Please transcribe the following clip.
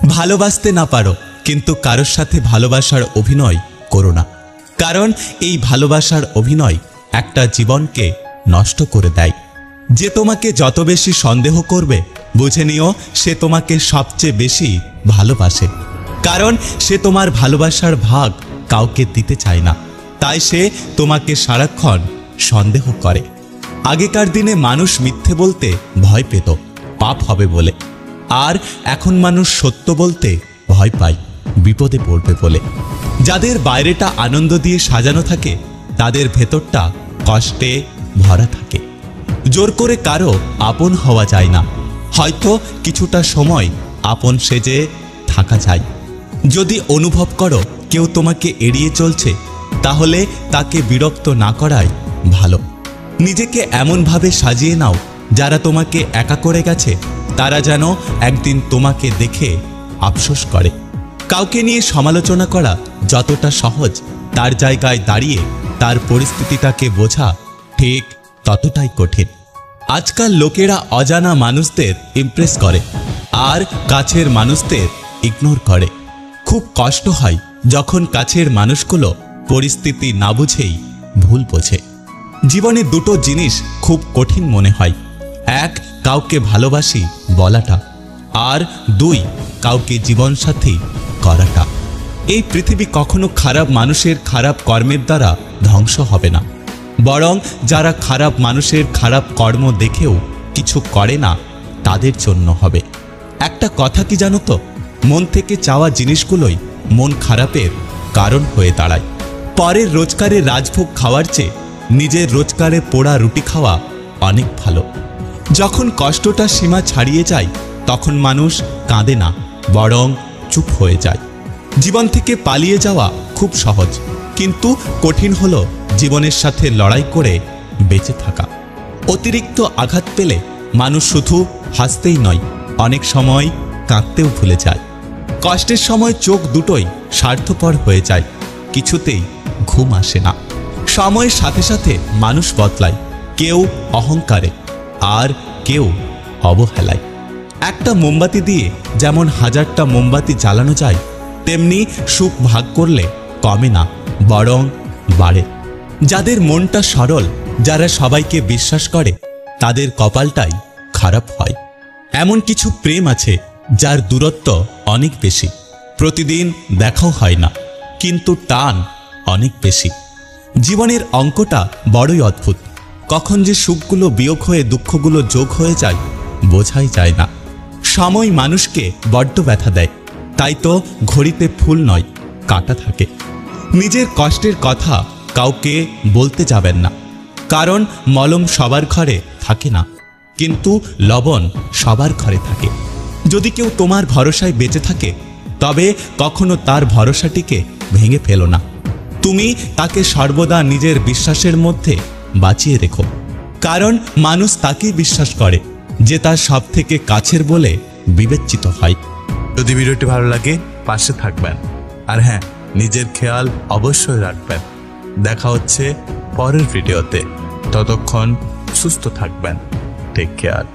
ভালোবাসতে না পারো, কিন্তু কারোর সাথে ভালোবাসার অভিনয় করো না, কারণ এই ভালোবাসার অভিনয় একটা জীবনকে নষ্ট করে দেয়। যে তোমাকে যত বেশি সন্দেহ করবে, বুঝে নিও সে তোমাকে সবচেয়ে বেশি ভালোবাসে, কারণ সে তোমার ভালোবাসার ভাগ কাউকে দিতে চায় না, তাই সে তোমাকে সারাক্ষণ সন্দেহ করে। আগেকার দিনে মানুষ মিথ্যে বলতে ভয় পেত পাপ হবে বলে, আর এখন মানুষ সত্য বলতে ভয় পায় বিপদে পড়বে বলে। যাদের বাইরেটা আনন্দ দিয়ে সাজানো থাকে, তাদের ভেতরটা কষ্টে ভরা থাকে। জোর করে কারো আপন হওয়া যায় না, হয়তো কিছুটা সময় আপন সেজে থাকা যায়। যদি অনুভব করো কেউ তোমাকে এড়িয়ে চলছে, তাহলে তাকে বিরক্ত না করাই ভালো। নিজেকে এমনভাবে সাজিয়ে নাও, যারা তোমাকে একা করে গেছে তারা যেন একদিন তোমাকে দেখে আফসোস করে। কাউকে নিয়ে সমালোচনা করা যতটা সহজ, তার জায়গায় দাঁড়িয়ে তার পরিস্থিতিটাকে বোঝা ঠিক ততটাই কঠিন। আজকাল লোকেরা অজানা মানুষদের ইমপ্রেস করে আর কাছের মানুষদের ইগনোর করে। খুব কষ্ট হয় যখন কাছের মানুষগুলো পরিস্থিতি না বুঝেই ভুল বোঝে। জীবনে দুটো জিনিস খুব কঠিন মনে হয়, এক কাউকে ভালোবাসি বলাটা, আর দুই কাউকে জীবনসাথী করাটা। এই পৃথিবী কখনো খারাপ মানুষের খারাপ কর্মের দ্বারা ধ্বংস হবে না, বরং যারা খারাপ মানুষের খারাপ কর্ম দেখেও কিছু করে না তাদের জন্য হবে। একটা কথা কি জানো তো, মন থেকে চাওয়া জিনিসগুলোই মন খারাপের কারণ হয়ে দাঁড়ায়। পরের রোজগারে রাজভোগ খাওয়ার চেয়ে নিজের রোজগারে পোড়া রুটি খাওয়া অনেক ভালো। যখন কষ্টটা সীমা ছাড়িয়ে যায়, তখন মানুষ কাঁদে না, বরং চুপ হয়ে যায়। জীবন থেকে পালিয়ে যাওয়া খুব সহজ, কিন্তু কঠিন হলো জীবনের সাথে লড়াই করে বেঁচে থাকা। অতিরিক্ত আঘাত পেলে মানুষ শুধু হাসতেই নয়, অনেক সময় কাঁদতেও ভুলে যায়। কষ্টের সময় চোখ দুটোই স্বার্থপর হয়ে যায়, কিছুতেই ঘুম আসে না। সময়ের সাথে সাথে মানুষ বদলায়, কেউ অহংকারে আর কেউ অবহেলায়। একটা মোমবাতি দিয়ে যেমন হাজারটা মোমবাতি জ্বালানো যায়, তেমনি সুখ ভাগ করলে কমে না, বরং বাড়ে। যাদের মনটা সরল, যারা সবাইকে বিশ্বাস করে, তাদের কপালটাই খারাপ হয়। এমন কিছু প্রেম আছে যার দূরত্ব অনেক বেশি, প্রতিদিন দেখাও হয় না, কিন্তু টান অনেক বেশি। জীবনের অঙ্কটা বড়ই অদ্ভুত, কখন যে সুখগুলো বিয়োগ হয়ে দুঃখগুলো যোগ হয়ে যায় বোঝাই যায় না। সময় মানুষকে বড্ড ব্যথা দেয়, তাই তো ঘড়িতে ফুল নয় কাঁটা থাকে। নিজের কষ্টের কথা কাউকে বলতে যাবেন না, কারণ মলম সবার ঘরে থাকে না, কিন্তু লবণ সবার ঘরে থাকে। যদি কেউ তোমার ভরসায় বেঁচে থাকে, তবে কখনো তার ভরসাটিকে ভেঙে ফেলো না। তুমি তাকে সর্বদা নিজের বিশ্বাসের মধ্যে বাঁচিয়ে রেখো, কারণ মানুষ তাকেই বিশ্বাস করে যে তার সব থেকে কাছের বলে বিবেচিত হয়। যদি ভিডিওটি ভালো লাগে পাশে থাকবেন, আর হ্যাঁ, নিজের খেয়াল অবশ্যই রাখবেন। দেখা হচ্ছে পরের ভিডিওতে, ততক্ষণ সুস্থ থাকবেন। Take care.